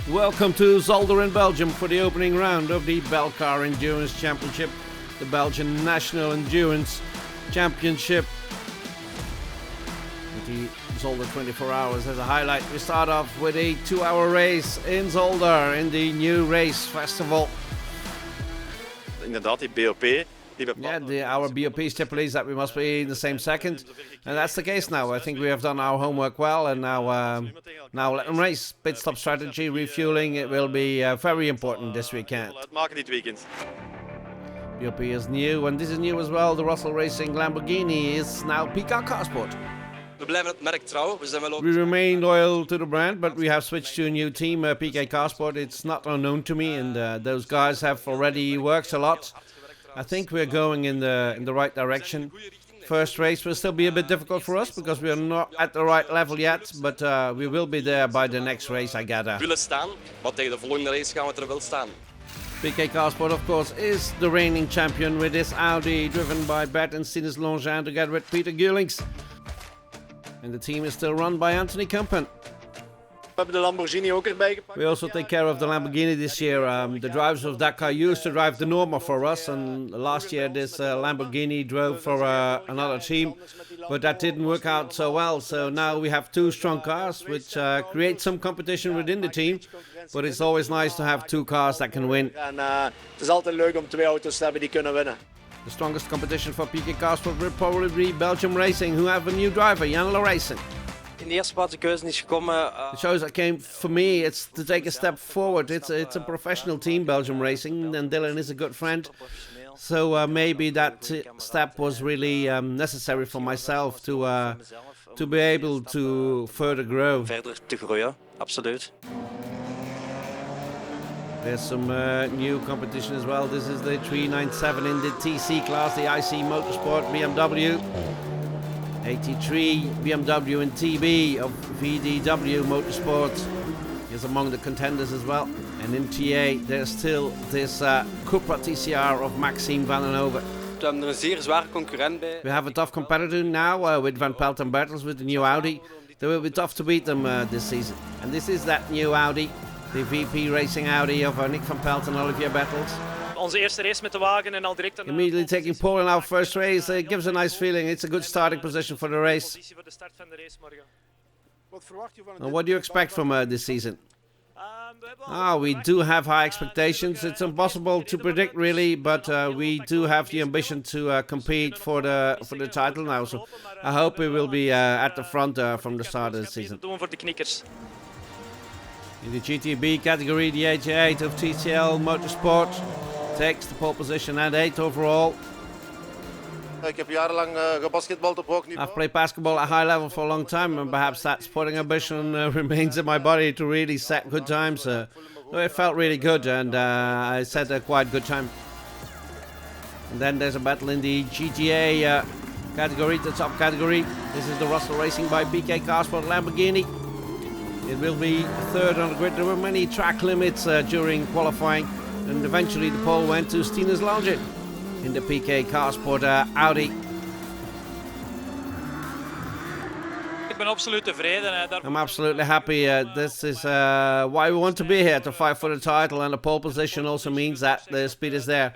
Welcome to Zolder in Belgium for the opening round of the Belcar Endurance Championship, the Belgian National Endurance Championship. With the Zolder 24 Hours as a highlight, we start off with a 2-hour race in Zolder in the New Race Festival. Inderdaad, die BOP. Our BOP stipulates that we must be in the same second, and that's the case now. I think we have done our homework well, and now let them race. Pit stop strategy, refueling, it will be very important this weekend. BOP is new, and this is new as well. The Russell Racing Lamborghini is now BEC car sport. We remain loyal to the brand, but we have switched to a new team, BEC car sport. It's not unknown to me, and those guys have already worked a lot. I think we're going in the right direction. First race will still be a bit difficult for us because we are not at the right level yet, but we will be there by the next race, I gather. BEC car sport, of course, is the reigning champion with this Audi, driven by Bert and Sinus Longin together with Peter Geulings. And the team is still run by Anthony Kumpen. We also take care of the Lamborghini this year. The drivers of Dakar used to drive the Norma for us, and last year this Lamborghini drove for another team, but that didn't work out so well. So now we have two strong cars, which create some competition within the team, but it's always nice to have two cars that can win. Het is altijd leuk om twee auto's te hebben die kunnen winnen. The strongest competition for BEC car sport will probably be Belgium Racing, who have a new driver, Jan Laureysen. In de eerste plaats de keuze is gekomen. The choice that came for me, it's to take a step forward. It's a professional team, Belgium Racing, and Dylan is a good friend. So maybe that step was really necessary for myself to be able to further grow. Verder te groeien, absoluut. There's some new competition as well. This is the 397 in the TC class, the IC Motorsport BMW. 83 BMW and TB of VDW Motorsport is among the contenders as well. And in TA there's still this Cupra TCR of Maxime Van den Hoven. We have a tough competitor now with Van Pelt and Bertels with the new Audi. They will be tough to beat them this season. And this is that new Audi, the VP Racing Audi of Nick Van Pelt and Olivier Bertels. Onze eerste race met de wagen en al direct immediately taking pole in our first race. It gives a nice feeling. It's a good starting position for the race. And what do you expect from this season? We do have high expectations. It's impossible to predict really, but we do have the ambition to compete for the title now. So I hope we will be at the front from the start of the season. In the GTB category, the 88 of TCL Motorsport takes the pole position at 8 overall. Ik heb jarenlang gebasketbald op hoog niveau. I've played basketball at high level for a long time, and perhaps that sporting ambition remains in my body to really set good times. So it felt really good, and I set a quite good time. And then there's a battle in the GGA category, the top category. This is the Russell Racing by BEC car sport Lamborghini. It will be third on the grid. There were many track limits during qualifying, and eventually the pole went to Sinus Longin in the BEC car sport Audi. I'm absolutely happy. This is why we want to be here, to fight for the title, and the pole position also means that the speed is there.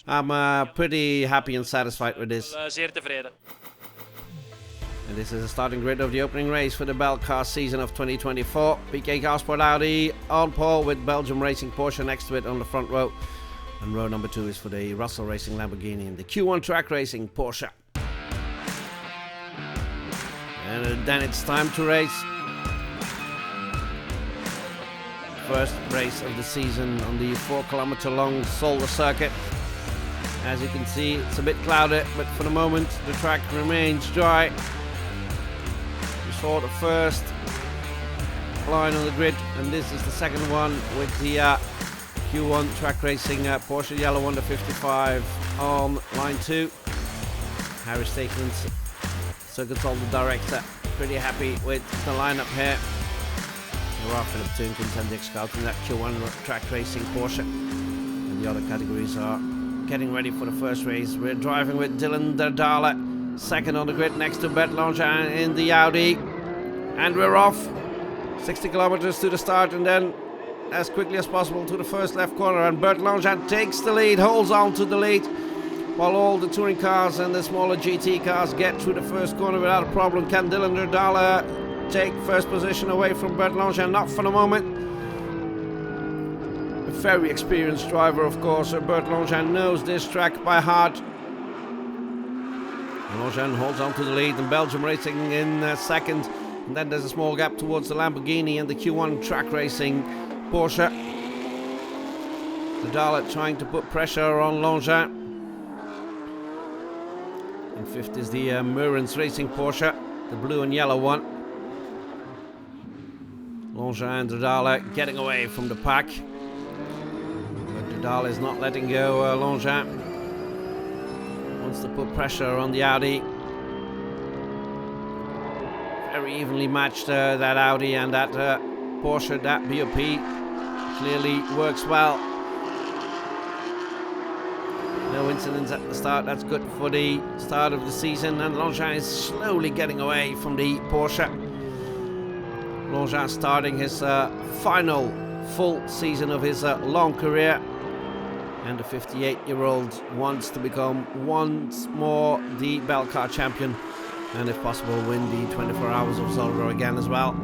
I'm pretty happy and satisfied with this. And this is the starting grid of the opening race for the Belcar season of 2024. BEC car sport Audi on pole with Belgium Racing Porsche next to it on the front row. And row number 2 is for the Russell Racing Lamborghini and the Q1 Track Racing Porsche. And then it's time to race. First race of the season on the 4-kilometer long Zolder circuit. As you can see, it's a bit clouded, but for the moment the track remains dry. We saw the first line on the grid, and this is the second one with the Q1 Track Racing Porsche Yellow 155 on line 2. Harry Stakens, Circuit Zolder director, pretty happy with the lineup here. There are Philip Tunkins and Dick Scout in that Q1 Track Racing Porsche, and the other categories are getting ready for the first race. We're driving with Dylan Derdale, second on the grid next to Bert Longin in the Audi. And we're off. 60 kilometers to the start, and then as quickly as possible to the first left corner, and Bert Langevin takes the lead, holds on to the lead, while all the touring cars and the smaller GT cars get through the first corner without a problem. Can Dylan Derdala take first position away from Bert Langevin? Not for the moment. A very experienced driver, of course. Bert Langevin knows this track by heart. Langevin holds on to the lead, and Belgium Racing in second. And then there's a small gap towards the Lamborghini and the Q1 Track Racing Porsche. Derdala trying to put pressure on Langevin. And fifth is the Murens Racing Porsche, the blue and yellow one. Langevin and Derdala getting away from the pack. But Derdala is not letting go. Langevin wants to put pressure on the Audi. Very evenly matched, that Audi and that Porsche, that BOP. Clearly works well. No incidents at the start, that's good for the start of the season, and Langevin is slowly getting away from the Porsche. Langevin starting his final full season of his long career, and the 58-year-old wants to become once more the Belcar champion, and if possible win the 24 Hours of Zolder again as well.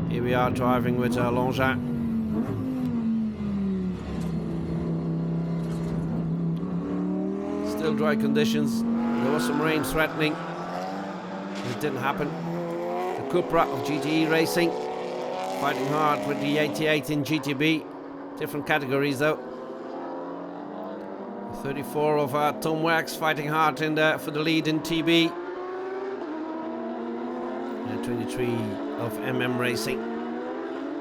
Here we are driving with Langevin. Still dry conditions. There was some rain threatening. It didn't happen. The Cupra of GTE Racing fighting hard with the 88 in GTB. Different categories though. 34 of Tom Wax fighting hard in for the lead in TB. And 23 of MM Racing.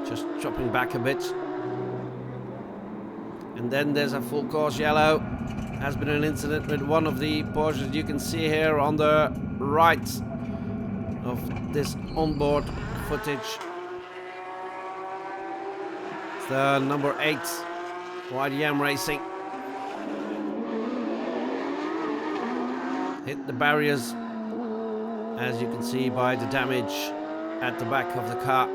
Just dropping back a bit. And then there's a full course yellow. Has been an incident with one of the Porsches. You can see here on the right of this onboard footage. It's the number 8 YDM Racing. Hit the barriers, as you can see by the damage at the back of the car.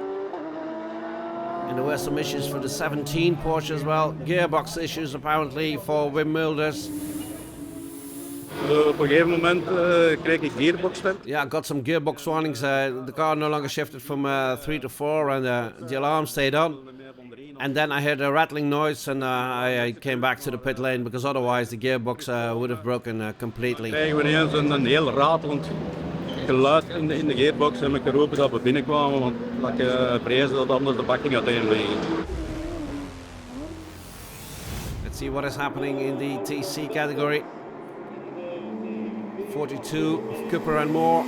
And there were some issues for the 17 Porsche as well. Gearbox issues apparently for Wim Mulders. Op een gegeven moment kreeg ik gearbox-stem. Yeah, I got some gearbox warnings. The car no longer shifted from 3 to 4 and the alarm stayed on. And then I heard a rattling noise and I came back to the pit lane because otherwise the gearbox would have broken completely. Kregen we ineens een heel ratelend geluid in de gearbox en ik geroepen dat we binnenkwamen, want ik vreesde dat anders de bak ging uiteen liggen. Let's see what is happening in the TC category. 42 of Cooper and Moore.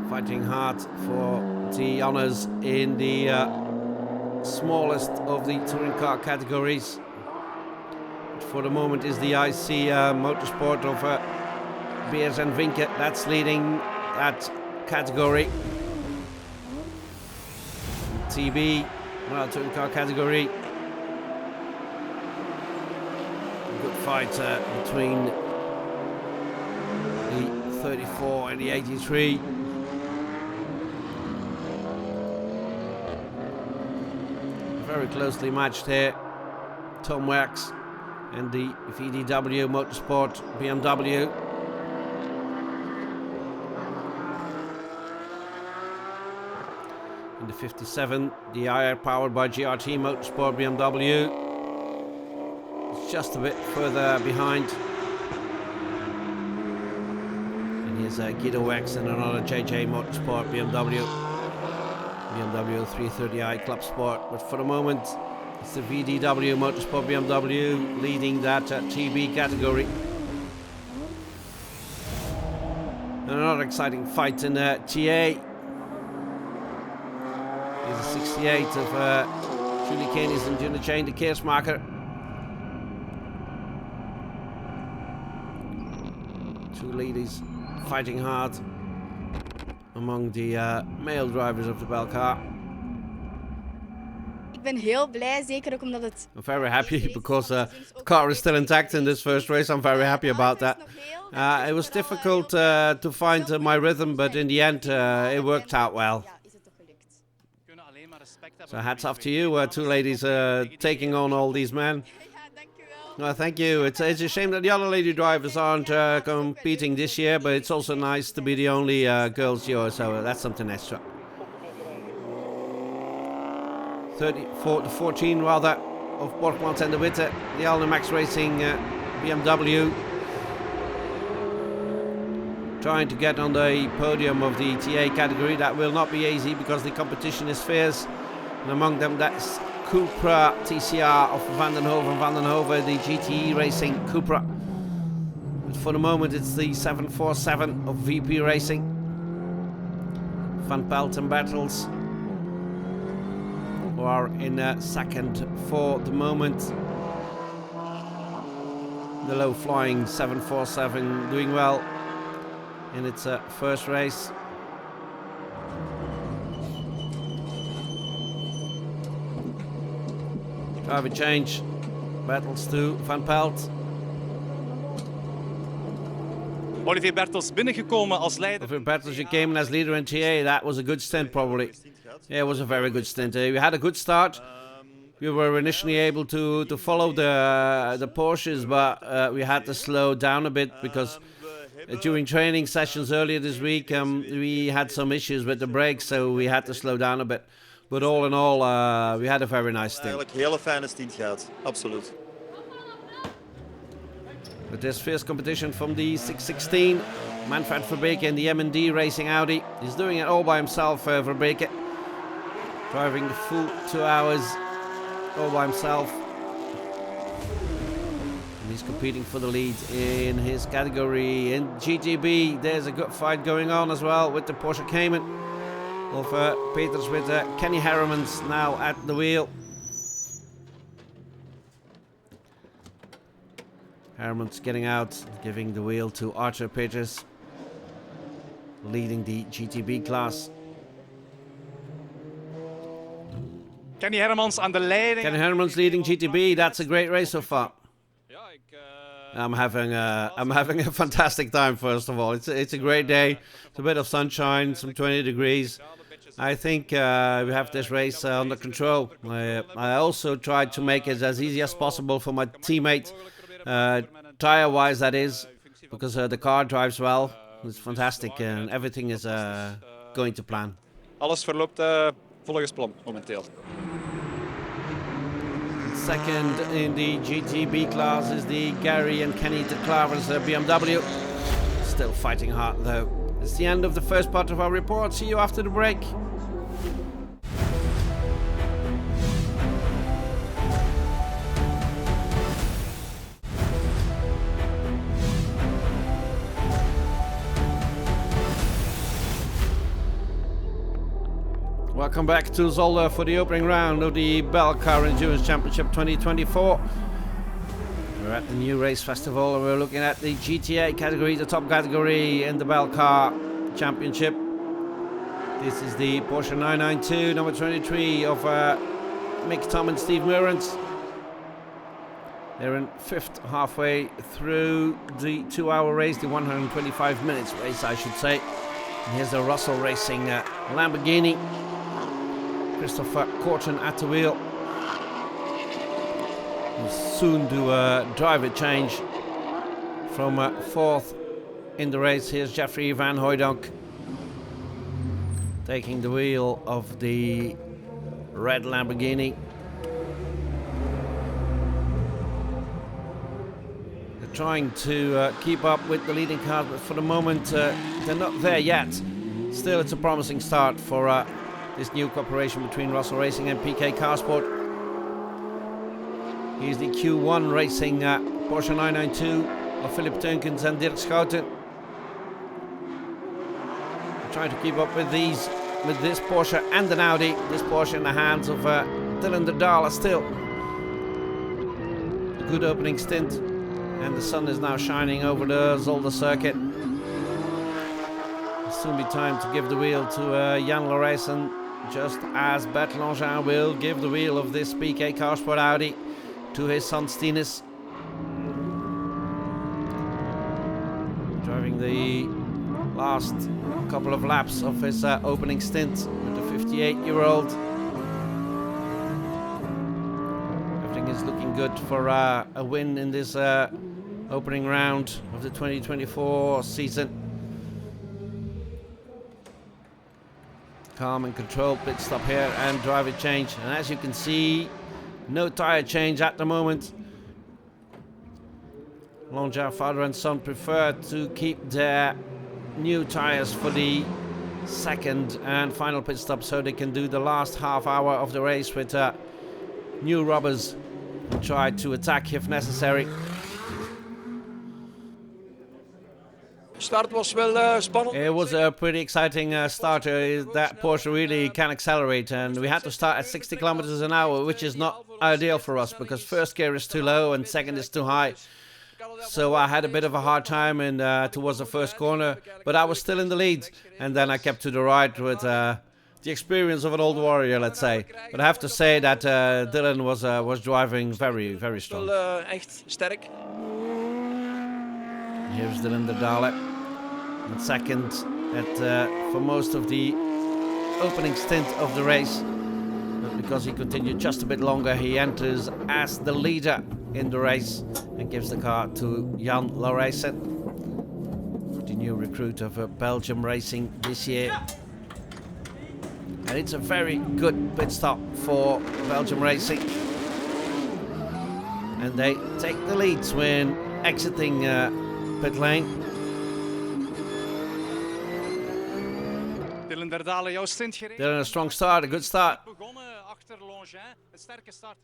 Fighting hard for the honours in the smallest of the touring car categories. For the moment is the IC Motorsport of Beers and Vinke. That's leading that category. TB, well, touring car category. Good fight between the 34 and the 83. Very closely matched here. Tom Wax and the VDW Motorsport BMW. In the 57, the IR powered by GRT Motorsport BMW. It's just a bit further behind. And here's Guido Wax and another JJ Motorsport BMW. BMW 330i Club Sport. But for the moment, it's the VDW Motorsport BMW leading that TB category. And another exciting fight in TA. Here's a 68 of Julie Canis and Juna Chain, the Keersmaker. Two ladies fighting hard among the male drivers of the Belcar. Ik ben heel blij, zeker ook omdat het... I'm very happy because the car is still intact in this first race. I'm very happy about that. It was difficult to find my rhythm, but in the end it worked out well. So hats off to you, two ladies, taking on all these men. Ja, dankjewel. Well, thank you. It's a shame that the other lady drivers aren't competing this year, but it's also nice to be the only girls here, so that's something extra. 14 rather, of Borgmans and de Witte, the Alnimax Racing BMW. Trying to get on the podium of the TA category. That will not be easy because the competition is fierce. And among them, that's Cupra TCR of Vandenhoven, the GTE Racing Cupra. But for the moment, it's the 747 of VP Racing. Van Pelt and Battles, who are in second for the moment. The low-flying 747 doing well in its first race. Driver change, Battles to Van Pelt. Olivier Bertels binnengekomen als leider. Olivier Bertels, you came in as leader in TA. That was a good stint, probably. Yeah, it was a very good stint. We had a good start. We were initially able to follow the Porsches, but we had to slow down a bit because during training sessions earlier this week, we had some issues with the brakes, so we had to slow down a bit. But all in all, we had a very nice stint. Eigenlijk een hele fijne stint gehad, absoluut. But this fierce competition from the 616, Manfred Verbeke in the M&D Racing Audi. He's doing it all by himself, Verbeke. Driving the full 2 hours all by himself. And he's competing for the lead in his category. In GTB, there's a good fight going on as well with the Porsche Cayman of Peters, with Kenny Harrimans now at the wheel. Harrimans getting out, giving the wheel to Archer Peters, leading the GTB class. Kenny Hermans aan de leiding. Kenny Harrimans leading GTB. That's a great race so far. I'm having a fantastic time. First of all, it's a great day. It's a bit of sunshine, some 20 degrees. I think we have this race under control. I also tried to make it as easy as possible for my teammate, tire-wise that is, because the car drives well. It's fantastic and everything is going to plan. Alles verloopt volgens plan momenteel. Second in the GTB class is the Gary and Kenny de Klaver's BMW. Still fighting hard though. It's the end of the first part of our report. See you after the break. Welcome back to Zolder for the opening round of the Belcar Endurance Championship 2024. We're at the new race festival and we're looking at the GTA category, the top category in the Belcar Championship. This is the Porsche 992, number 23 of Mick Tom and Steve Murrens. They're in fifth, halfway through the 2 hour race, the 125 minutes race, I should say. And here's the Russell Racing Lamborghini. Christopher Corton at the wheel. We'll soon do a driver change from fourth in the race. Here's Jeffrey Van Hooydonk taking the wheel of the red Lamborghini. They're trying to keep up with the leading cars, but for the moment they're not there yet. Still, it's a promising start for this new cooperation between Russell Racing and PK Carsport. Here's the Q1 Racing Porsche 992 of Philip Teunkens and Dirk Schouten. Trying to keep up with this Porsche and an Audi. This Porsche in the hands of Dylan de Daala still. A good opening stint, and the sun is now shining over the Zolder circuit. It'll soon be time to give the wheel to Jan Lorenzen, just as Bert Langin will give the wheel of this PK Carsport Audi to his son Stinus. Driving the last couple of laps of his opening stint with the 58-year-old. is looking good for a win in this opening round of the 2024 season. Calm and controlled pit stop here and driver change. And as you can see, no tire change at the moment. Longchamp father and son prefer to keep their new tires for the second and final pit stop, so they can do the last half hour of the race with new rubbers and try to attack if necessary. Start was wel spannend. It was a pretty exciting start. That Porsche really can accelerate, and we had to start at 60 kilometers an hour, which is not ideal for us because first gear is too low and second is too high. So I had a bit of a hard time towards the first corner, but I was still in the lead, and then I kept to the right with the experience of an old warrior, let's say. But I have to say that Dylan was driving very, very strong. Echt sterk. Here's Dylan de Dalle, and second for most of the opening stint of the race. But because he continued just a bit longer, he enters as the leader in the race and gives the car to Jan Laurijsen, the new recruit of Belgium Racing this year. And it's a very good pit stop for Belgium Racing. And they take the lead when exiting pit lane. Dylan der Dalle, jouw stint gereden. They're in a strong start, a good start. Begonnen achter Longchamp, een sterke start.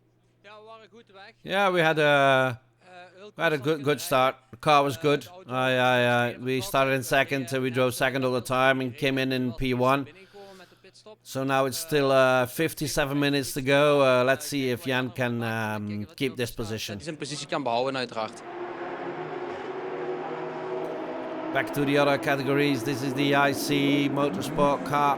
Ja, we waren goed weg. Yeah, we had a good start. The car was good. We started in second, we drove second all the time and came in P1. So now it's still 57 minutes to go. Let's see if Jan can keep this position. Zijn positie kan behouden uiteraard. Back to the other categories. This is the IC Motorsport car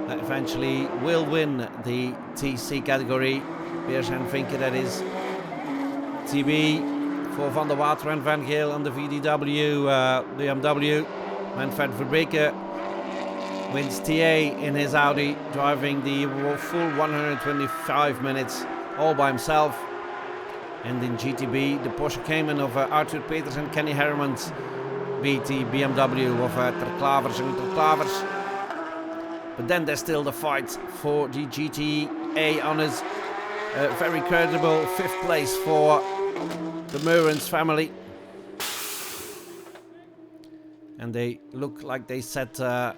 that eventually will win the TC category. Beers and Vinken, that is. TB for Van der Water and Van Geel on the VDW BMW. Manfred Verbreke wins TA in his Audi, driving the full 125 minutes all by himself. And in GTB, the Porsche Cayman of Arthur Peters and Kenny Hermans beat the BMW of Ter Klavers and Ter Klavers. But then there's still the fight for the GTA honours. Very credible 5th place for the Meurens family. And they look like they set to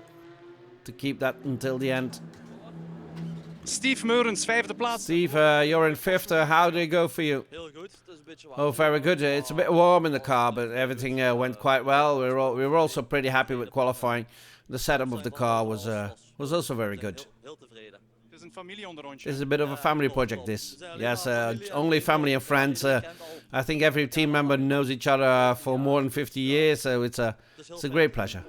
keep that until the end. Steve Meurens, 5e plaats. Steve, you're in 5th. How did it go for you? Heel goed, het is een beetje warm. Oh, very good. It's a bit warm in the car, but everything went quite well. We were also pretty happy with qualifying. The setup of the car was also very good. Heel tevreden. Het is een familieonderrondje. This is a bit of a family project, this. Yes, only family and friends. I think every team member knows each other for more than 50 years, so it's a great pleasure.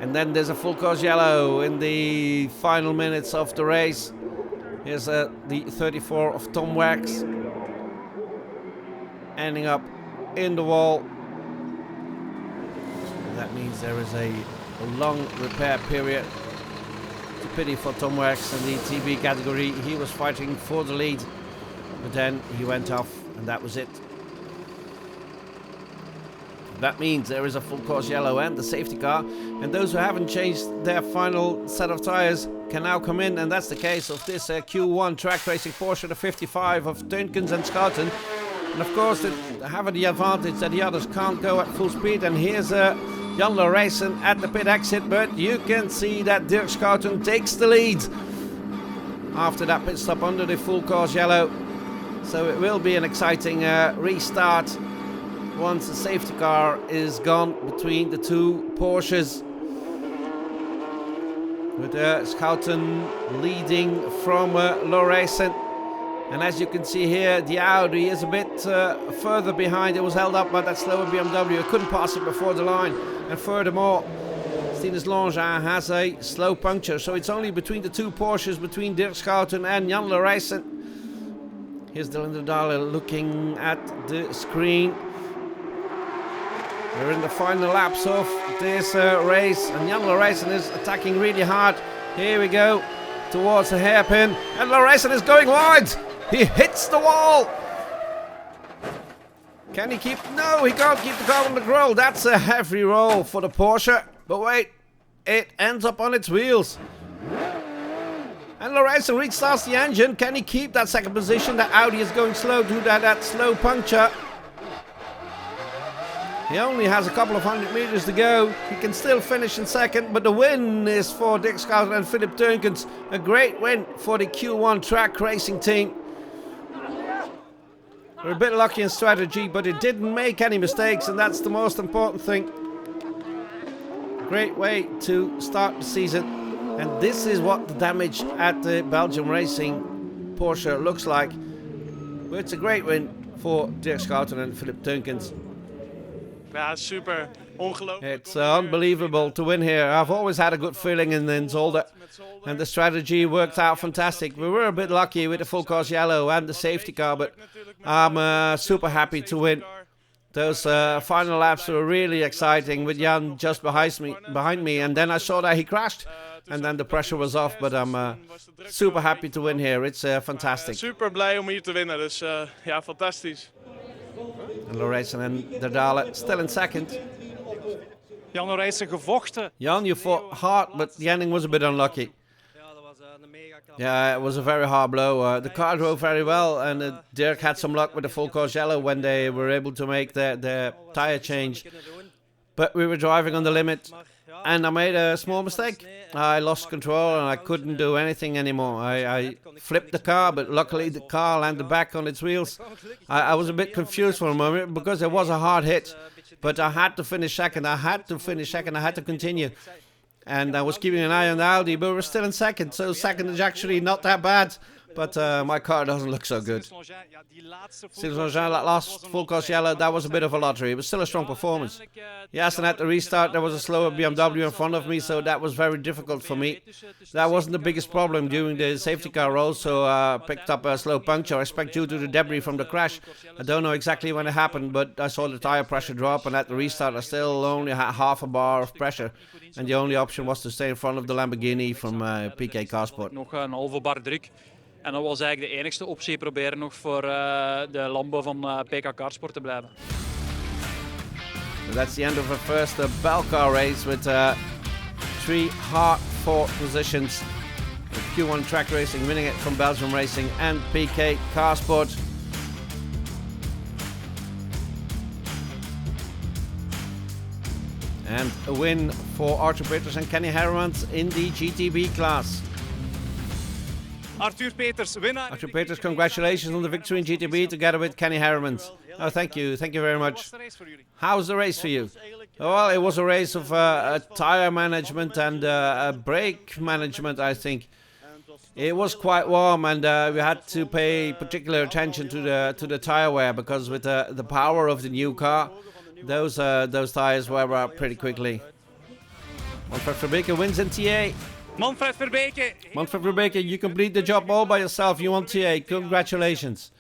And then there's a full course yellow in the final minutes of the race. Here's the 34 of Tom Wax, ending up in the wall. And that means there is a long repair period. It's a pity for Tom Wax in the TB category. He was fighting for the lead, but then he went off and that was it. That means there is a full course yellow and the safety car, and those who haven't changed their final set of tires can now come in, and that's the case of this Q1 track racing Porsche, the 55 of Teunkens and Schouten. And of course they have the advantage that the others can't go at full speed, and here's Jan Laurijsen at the pit exit, but you can see that Dirk Schouten takes the lead after that pit stop under the full course yellow. So it will be an exciting restart once the safety car is gone between the two Porsches. With Schouten leading from Laurijsen. And as you can see here, the Audi is a bit further behind. It was held up by that slower BMW. It couldn't pass it before the line. And furthermore, Stinus Longchamp has a slow puncture. So it's only between the two Porsches, between Dirk Schouten and Jan Laurijsen. Here's Dylan de Dalle looking at the screen. We're in the final laps of this race, and Jan Laurijsen is attacking really hard. Here we go. towards the hairpin, and Lauresen is going wide. He hits the wall. Can he keep? No, he can't keep the car on the grill. That's a heavy roll for the Porsche. But wait, it ends up on its wheels. And Lauresen restarts the engine. Can he keep that second position? The Audi is going slow to that slow puncture. He only has a couple of 100 meters to go. He can still finish in second, but the win is for Dirk Schouten and Philip Teunkens. A great win for the Q1 track racing team. We're a bit lucky in strategy, but it didn't make any mistakes, and that's the most important thing. Great way to start the season, and this is what the damage at the Belgium Racing Porsche looks like. But it's a great win for Dirk Schouten and Philip Teunkens. Ja, super. Ongelooflijk. It's unbelievable to win here. I've always had a good feeling in Zolder, and the strategy worked out fantastic. We were a bit lucky with the full course yellow and the safety car, but I'm super happy to win. Those final laps were really exciting with Jan just behind me, and then I saw that he crashed, and then the pressure was off. But I'm super happy to win here. It's fantastic. Super blij om hier te winnen, dus ja, fantastisch. And Lauresen and Dardale still in second. Jan Lauresen gevochten. Jan, you fought hard, but the ending was a bit unlucky. Yeah, it was a very hard blow. The car drove very well, and Dirk had some luck with the full course yellow when they were able to make the tire change. But we were driving on the limit, and I made a small mistake. I lost control and I couldn't do anything anymore. I flipped the car, but luckily the car landed back on its wheels. I was a bit confused for a moment because it was a hard hit, but I had to finish second. I had to continue. And I was keeping an eye on the Audi, but we're still in second, so second is actually not that bad. But my car doesn't look so good. Sylvain Jean, that last full course yellow, that was a bit of a lottery. It was still a strong performance. Yes, and at the restart there was a slower BMW in front of me, so that was very difficult for me. That wasn't the biggest problem during the safety car roll, so I picked up a slow puncture, I expect due to the debris from the crash. I don't know exactly when it happened, but I saw the tire pressure drop, and at the restart I still only had half a bar of pressure. And the only option was to stay in front of the Lamborghini from BEC Carsport. Nog een halve bar druk. En dat was eigenlijk de enigste optie, proberen nog voor de Lambo van BEC Carsport te blijven. That's the end of the first Belcar race with 3 hard-fought positions. With Q1 Track Racing winning it from Belgium Racing and BEC Carsport. And a win for Arthur Peters and Kenny Hermans in the GTB class. Arthur Peters, winnaar. Arthur Peters, congratulations on the victory in GTB together with Kenny Hermans. Oh, thank you very much. How's the race for you? Well, it was a race of tire management and brake management, I think. It was quite warm, and we had to pay particular attention to the tire wear, because with the power of the new car, those tires wear out pretty quickly. Manfred Verbeke wins in TA. Manfred Verbeke. Manfred Verbeke, you complete the job all by yourself. You won TA. Congratulations.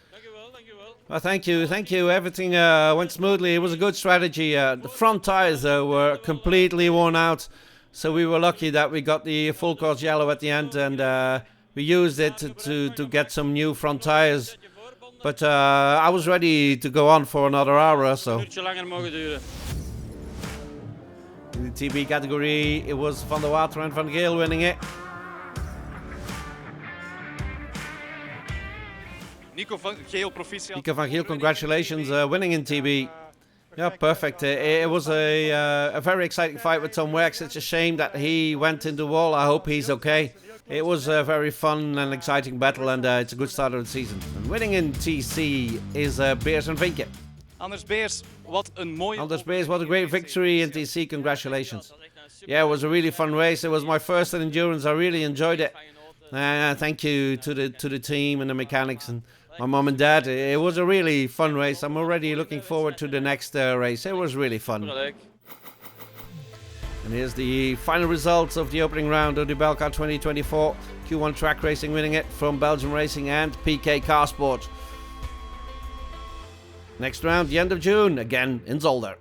Well, thank you. Everything went smoothly. It was a good strategy. The front tires, though, were completely worn out. So we were lucky that we got the full course yellow at the end, and we used it to get some new front tires. But I was ready to go on for another hour or so. In the TB category, it was Van der Water and Van Geel winning it. Nico van Geel, proficiat. Nico van Geel, congratulations, winning in TB. Yeah, perfect. It was a very exciting fight with Tom Werks. It's a shame that he went into the wall. I hope he's okay. It was a very fun and exciting battle, and it's a good start of the season. And winning in TC is Beers and Vinke. Anders Beers, wat een mooie... Anders Beers, what a great victory in TC. Congratulations. Yeah, it was a really fun race. It was my first in endurance. I really enjoyed it. Thank you to the team and the mechanics and my mom and dad. It was a really fun race. I'm already looking forward to the next race. It was really fun. And here's the final results of the opening round of the Belcar 2024. Q1 Track Racing winning it from Belgium Racing and BEC Carsport. Next round, the end of June, again in Zolder.